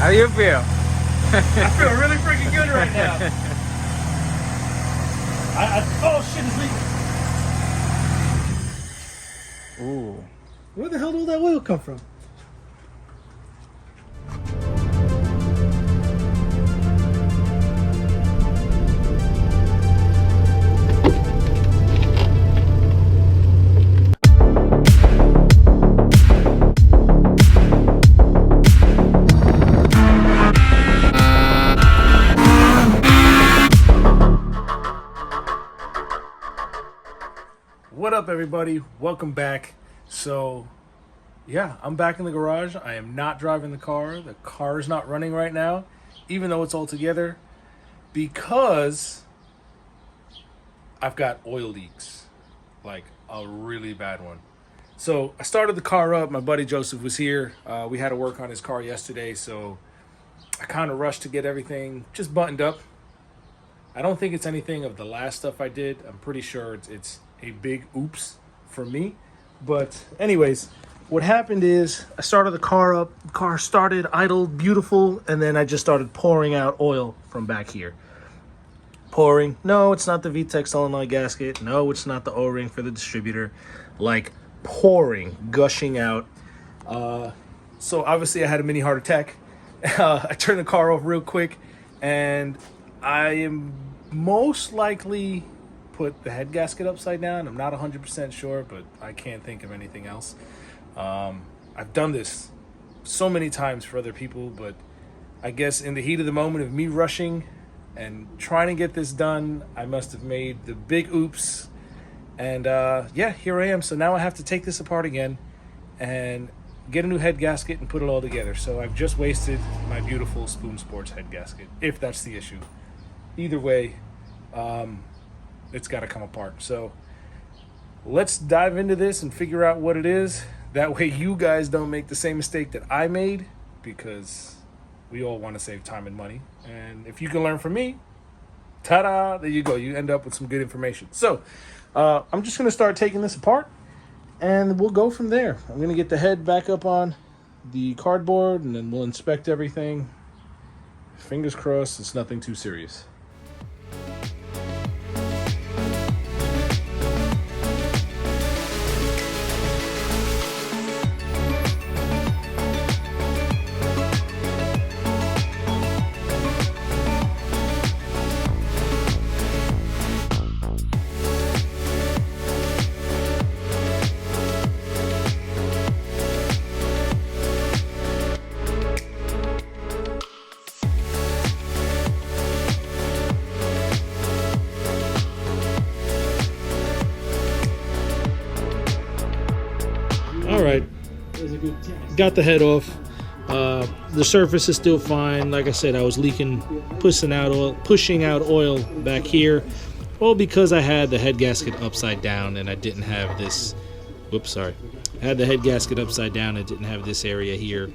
How do you feel? I feel really freaking good right now. Oh shit, it's leaking. Ooh. Where the hell did all that oil come from? What up, everybody? Welcome back. So, yeah, I'm back in the garage. I am not driving the car. The car is not running right now, even though it's all together, because I've got oil leaks, like a really bad one. So I started the car up. My buddy Joseph was here. We had to work on his car yesterday, so I kind of rushed to get everything just buttoned up. I don't think it's anything of the last stuff I did. I'm pretty sure it's a big oops for me. But anyways, what happened is I started the car up. The car started, idled, beautiful, and then I just started pouring out oil from back here. Pouring. No, it's not the VTEC solenoid gasket. No, it's not the O-ring for the distributor. Like pouring, gushing out. So obviously I had a mini heart attack. I turned the car off real quick, and I am most likely put the head gasket upside down. I'm not 100% sure, but I can't think of anything else. I've done this so many times for other people, but I guess in the heat of the moment of me rushing and trying to get this done, I must have made the big oops. And yeah, here I am. So now I have to take this apart again and get a new head gasket and put it all together. So I've just wasted my beautiful Spoon Sports head gasket, if that's the issue. Either way, it's got to come apart. So let's dive into this and figure out what it is. That way you guys don't make the same mistake that I made, because we all want to save time and money. And if you can learn from me, ta-da, there you go. You end up with some good information. So I'm just going to start taking this apart, and we'll go from there. I'm going to get the head back up on the cardboard, and then we'll inspect everything. Fingers crossed it's nothing too serious. All right, got the head off. The surface is still fine. Like I said, I was leaking, pushing out oil back here. Well, because I had the head gasket upside down and I didn't have this. Whoops, sorry. I had the head gasket upside down and didn't have this area here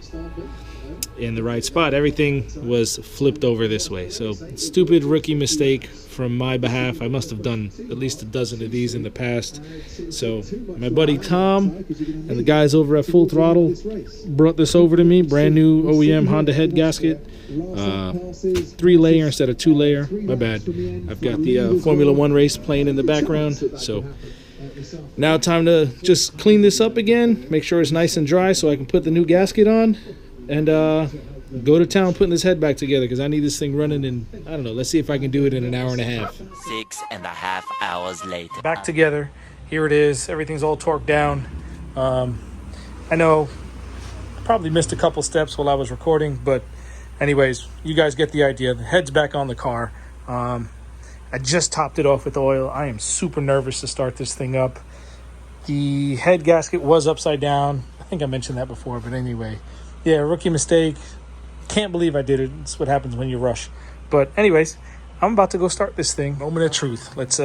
in the right spot. Everything was flipped over this way. So stupid rookie mistake from my behalf. I must have done at least a dozen of these in the past. So my buddy Tom and the guys over at Full Throttle brought this over to me. Brand new OEM Honda head gasket. 3-layer instead of 2-layer. My bad. I've got the Formula One race playing in the background. So now time to just clean this up again, make sure it's nice and dry so I can put the new gasket on, and go to town putting this head back together, because I need this thing running in, I don't know, let's see if I can do it in an hour and a half. 6.5 hours later. Back together. Here it is. Everything's all torqued down. I know I probably missed a couple steps while I was recording, but anyways, you guys get the idea. The head's back on the car. I just topped it off with oil. I am super nervous to start this thing up. The head gasket was upside down. I think I mentioned that before, but anyway. Yeah, rookie mistake. Can't believe I did it. It's what happens when you rush. But anyways, I'm about to go start this thing. Moment of truth. Let's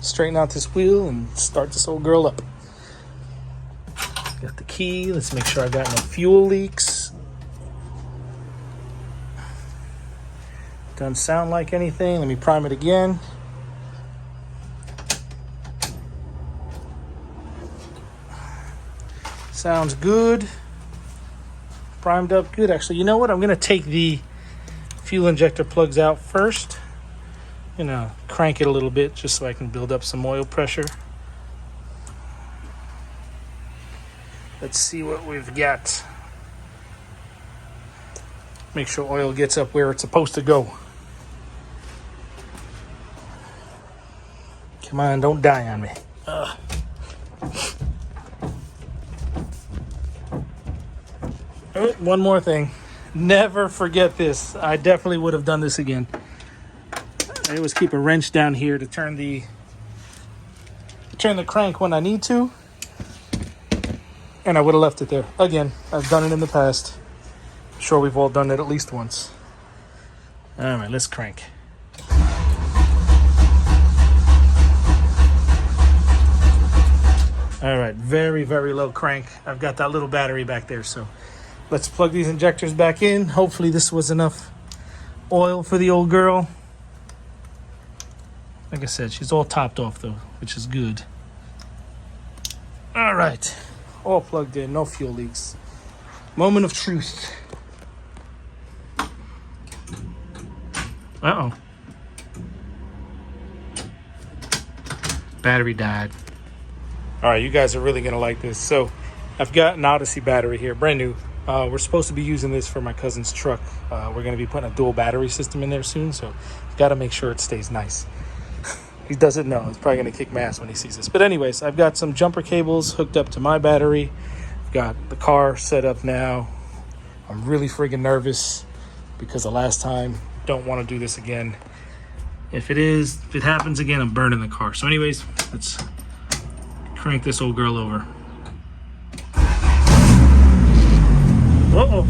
straighten out this wheel and start this old girl up. Got the key. Let's make sure I got no fuel leaks. Doesn't sound like anything. Let me prime it again. Sounds good. primed up good. Actually, you know what? I'm going to take the fuel injector plugs out first. Crank it a little bit just so I can build up some oil pressure. Let's see what we've got. Make sure oil gets up where it's supposed to go. Come on, don't die on me. Oh, one more thing. Never forget this. I definitely would have done this again. I always keep a wrench down here to turn the crank when I need to. And I would have left it there. Again, I've done it in the past. I'm sure we've all done it at least once. All right, let's crank. All right, very, very low crank. I've got that little battery back there, so let's plug these injectors back in. Hopefully this was enough oil for the old girl. Like I said, she's all topped off though, which is good. All right, all plugged in, no fuel leaks. Moment of truth. Uh-oh. Battery died. All right, you guys are really gonna like this. So I've got an Odyssey battery here, brand new. We're supposed to be using this for my cousin's truck. We're gonna be putting a dual battery system in there soon, so got to make sure it stays nice. He doesn't know. He's probably going to kick my ass when he sees this. But anyways, I've got some jumper cables hooked up to my battery. I've got the car set up now. I'm really friggin' nervous because the last time, don't want to do this again. If it happens again, I'm burning the car. So anyways, let's crank this old girl over. Uh-oh.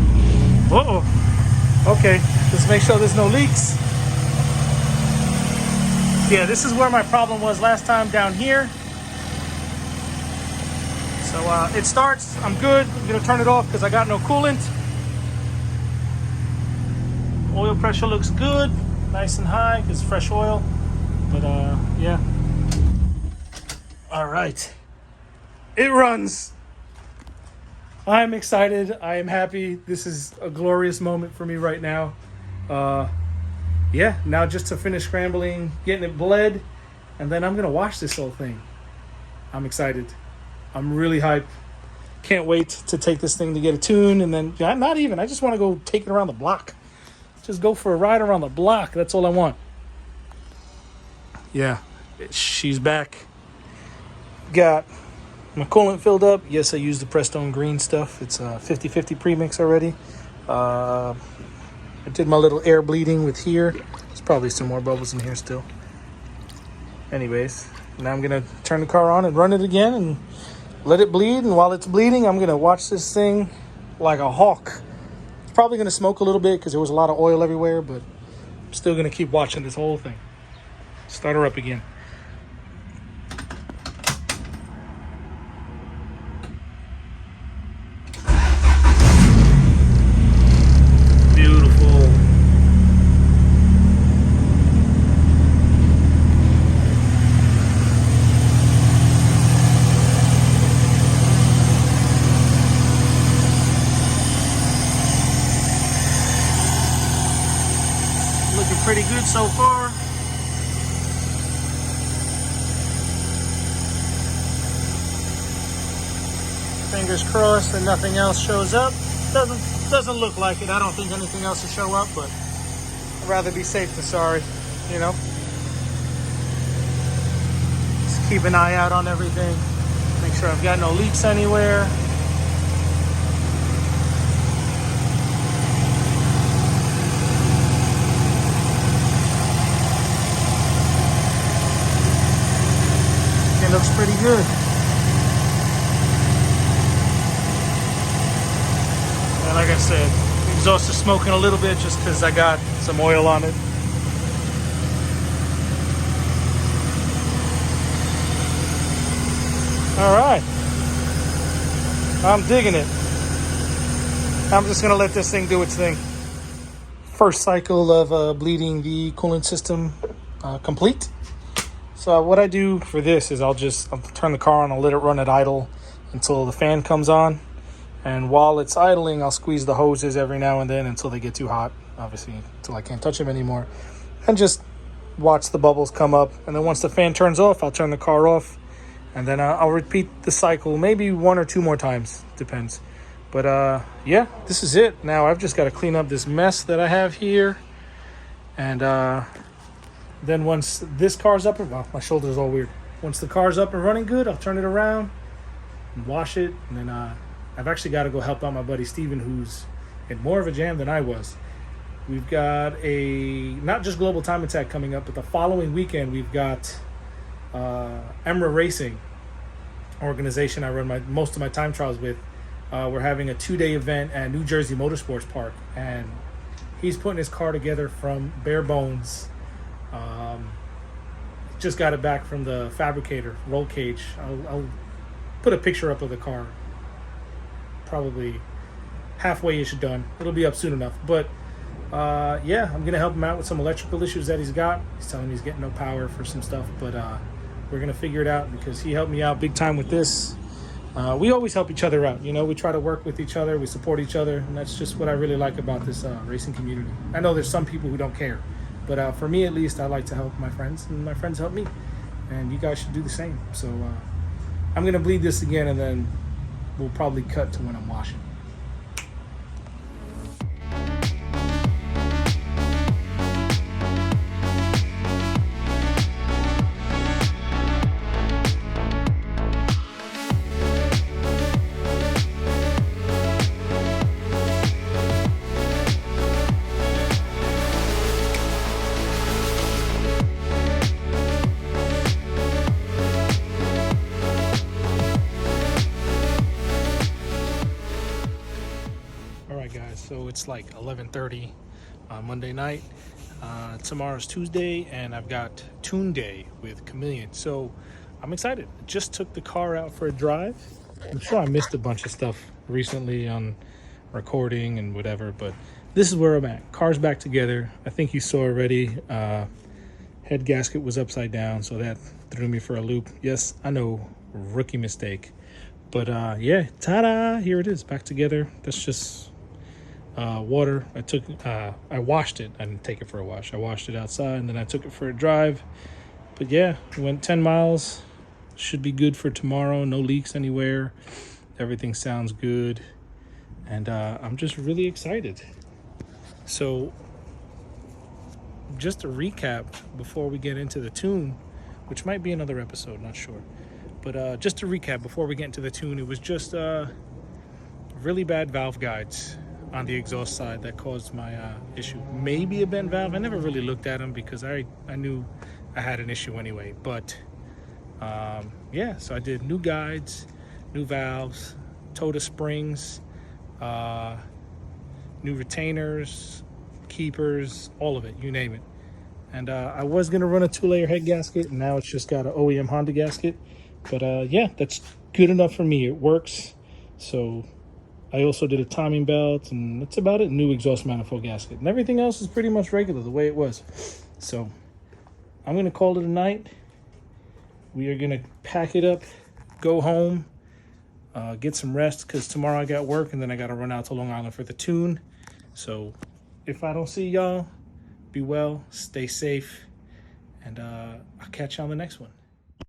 Uh-oh. Okay, let's make sure there's no leaks. Yeah, this is where my problem was last time, down here. So it starts, I'm good. I'm gonna turn it off because I got no coolant. Oil pressure looks good, nice and high because fresh oil. But yeah. All right, it runs. I'm excited, I am happy. This is a glorious moment for me right now. Yeah, now just to finish scrambling, getting it bled, and then I'm going to wash this whole thing. I'm excited. I'm really hyped. Can't wait to take this thing to get a tune, and then, not even, I just want to go take it around the block. Just go for a ride around the block. That's all I want. Yeah, she's back. Got my coolant filled up. Yes, I used the Prestone green stuff. It's a 50-50 premix already. I did my little air bleeding with here. There's probably some more bubbles in here still. Anyways, now I'm going to turn the car on and run it again and let it bleed. And while it's bleeding, I'm going to watch this thing like a hawk. It's probably going to smoke a little bit because there was a lot of oil everywhere, but I'm still going to keep watching this whole thing. Start her up again. Pretty good so far. Fingers crossed that nothing else shows up. Doesn't look like it. I don't think anything else will show up, but I'd rather be safe than sorry, you know. Just keep an eye out on everything. Make sure I've got no leaks anywhere. It looks pretty good. And like I said, the exhaust is smoking a little bit just because I got some oil on it. All right. I'm digging it. I'm just going to let this thing do its thing. First cycle of bleeding the coolant system complete. So what I do for this is I'll turn the car on and let it run at idle until the fan comes on. And while it's idling, I'll squeeze the hoses every now and then until they get too hot, obviously, until I can't touch them anymore. And just watch the bubbles come up. And then once the fan turns off, I'll turn the car off. And then I'll repeat the cycle maybe 1 or 2 more times, depends. But yeah, this is it. Now I've just got to clean up this mess that I have here. And then once this car's up, well, my shoulder's all weird. Once the car's up and running good, I'll turn it around and wash it. And then I've actually got to go help out my buddy Steven, who's in more of a jam than I was. We've got not just Global Time Attack coming up, but the following weekend we've got Emra Racing, organization I run most of my time trials with. We're having a 2-day event at New Jersey Motorsports Park, and he's putting his car together from bare bones. Just got it back from the fabricator, roll cage. I'll put a picture up of the car. Probably halfway-ish done. It'll be up soon enough. But yeah, I'm going to help him out with some electrical issues that he's got. He's telling me he's getting no power for some stuff, but we're going to figure it out because he helped me out big time with this. We always help each other out. You know, we try to work with each other. We support each other. And that's just what I really like about this racing community. I know there's some people who don't care. But for me, at least, I like to help my friends. And my friends help me. And you guys should do the same. So I'm going to bleed this again. And then we'll probably cut to when I'm washing. So it's like 11:30 on Monday night. Tomorrow's Tuesday, and I've got Tune Day with Chameleon. So I'm excited. I just took the car out for a drive. I'm sure I missed a bunch of stuff recently on recording and whatever, but this is where I'm at. Car's back together. I think you saw already. Head gasket was upside down, so that threw me for a loop. Yes, I know, rookie mistake. But yeah, ta-da! Here it is, back together. That's just water. I washed it. I didn't take it for a wash. I washed it outside, and then I took it for a drive. But yeah, went 10 miles. Should be good for tomorrow. No leaks anywhere. Everything sounds good. And I'm just really excited. So just to recap before we get into the tune, which might be another episode, not sure. But just to recap before we get into the tune, it was just really bad valve guides on the exhaust side that caused my issue. Maybe a bent valve. I never really looked at them because I knew I had an issue anyway. But yeah, so I did new guides, new valves, Toda springs, new retainers, keepers, all of it, you name it. And I was going to run a 2-layer head gasket, and now it's just got an OEM Honda gasket. But yeah, that's good enough for me. It works. So I also did a timing belt, and that's about it. New exhaust manifold gasket. And everything else is pretty much regular, the way it was. So I'm going to call it a night. We are going to pack it up, go home, get some rest, because tomorrow I got work, and then I got to run out to Long Island for the tune. So if I don't see y'all, be well, stay safe, and I'll catch you on the next one.